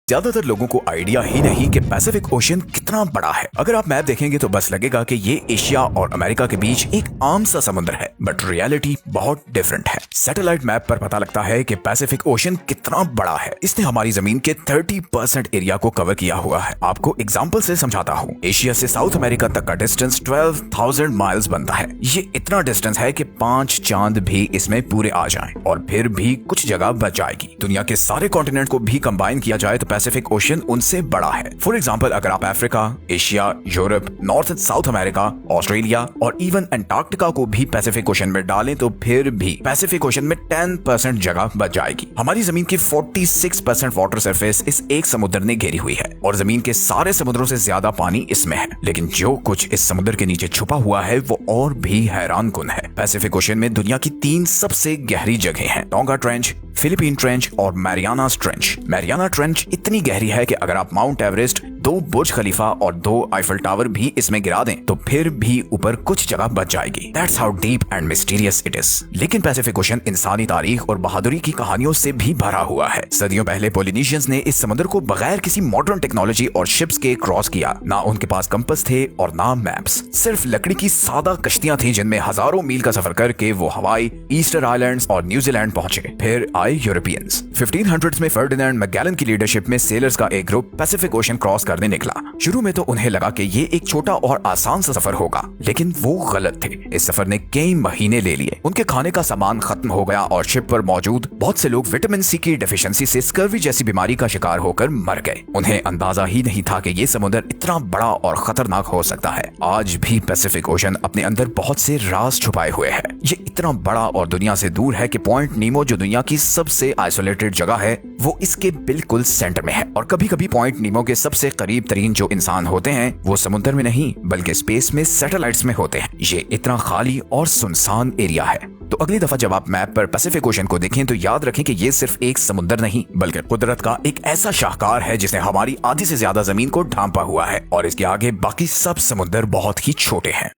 ज्यादातर लोगों को आइडिया ही नहीं कि पैसिफिक ओशन कितना बड़ा है। अगर आप मैप देखेंगे तो बस लगेगा कि ये एशिया और अमेरिका के बीच एक आम सा समुद्र है, बट रियलिटी बहुत डिफरेंट है। सैटेलाइट मैप पर पता लगता है कि पैसिफिक ओशन कितना बड़ा है। इसने हमारी जमीन के 30% एरिया को कवर किया हुआ है। आपको एग्जाम्पल से समझाता हूँ। एशिया से साउथ अमेरिका तक का डिस्टेंस 12,000 माइल्स बनता है। ये इतना डिस्टेंस है कि 5 चांद भी इसमें पूरे आ जाएं और फिर भी कुछ जगह बच जाएगी। दुनिया के सारे कॉन्टिनेंट को भी कंबाइन किया जाए तो पैसिफिक ओशन उनसे बड़ा है। फॉर एग्जाम्पल, अगर आप Africa, Asia, Europe, north and south America, Australia और इवन अंटार्कटिका को भी पैसिफिक ओशन में डालें तो फिर भी पैसिफिक ओशन में 10% जगह बच जाएगी। हमारी जमीन की 46% वाटर सरफेस इस एक समुद्र ने घेरी हुई है और जमीन के सारे समुद्रों से ज्यादा पानी इसमें है। लेकिन जो कुछ इस समुद्र के नीचे छुपा हुआ है वो और भी हैरान कुन है। पैसिफिक ओशन में दुनिया की 3 सबसे गहरी जगह हैं: टोंगा ट्रेंच, फिलिपीन ट्रेंच और मैरियानास ट्रेंच। मैरियाना ट्रेंच इतनी गहरी है कि अगर आप माउंट एवरेस्ट, 2 बुर्ज खलीफा और 2 आईफल टावर भी इसमें गिरा दें तो फिर भी ऊपर कुछ जगह बच जाएगी। That's how deep and mysterious it is। लेकिन पैसिफिक ओशन इंसानी तारीख और बहादुरी की कहानियों से भी भरा हुआ है। सदियों पहले पोलिनेशियंस ने इस समुद्र को बगैर किसी मॉडर्न टेक्नोलॉजी और शिप्स के क्रॉस किया। ना उनके पास कंपस थे और ना मैप्स, सिर्फ लकड़ी की सादा कश्तियां थी जिनमें हजारों मील का सफर करके वो हवाई, ईस्टर आइलैंड्स और न्यूजीलैंड पहुंचे। फिर आए यूरोपियंस। 1500s में फर्डिनेंड मैगेलन की लीडरशिप में सेलर्स का एक ग्रुप पैसिफिक ओशन क्रॉस करने निकला। शुरू में तो उन्हें लगा कि ये एक छोटा और आसान सा सफर होगा, लेकिन वो गलत थे। इस सफर ने कई महीने ले लिए। उनके खाने का सामान खत्म हो गया और शिप पर मौजूद बहुत से लोग विटामिन सी की डेफिशिएंसी से स्कर्वी जैसी बीमारी का शिकार होकर मर गए। उन्हें अंदाजा ही नहीं था कि ये समुद्र इतना बड़ा और खतरनाक हो सकता है। आज भी पैसिफिक ओशन अपने अंदर बहुत से राज छुपाए हुए है। ये इतना बड़ा और दुनिया से दूर है कि पॉइंट नीमो, जो दुनिया की सबसे आइसोलेटेड जगह है, वो इसके बिल्कुल सेंटर में है। और कभी-कभी पॉइंट नीमो के सबसे करीब तरीन जो इंसान होते हैं वो समुद्र में नहीं बल्कि स्पेस में सैटेलाइट्स में होते हैं। ये इतना खाली और सुनसान एरिया है। तो अगली दफा जब आप मैप पर पैसिफिक ओशन को देखें तो याद रखें कि ये सिर्फ एक समुद्र नहीं बल्कि कुदरत का एक ऐसा शाहकार है जिसने हमारी आधी से ज्यादा जमीन को ढांपा हुआ है और इसके आगे बाकी सब समुद्र बहुत ही छोटे हैं।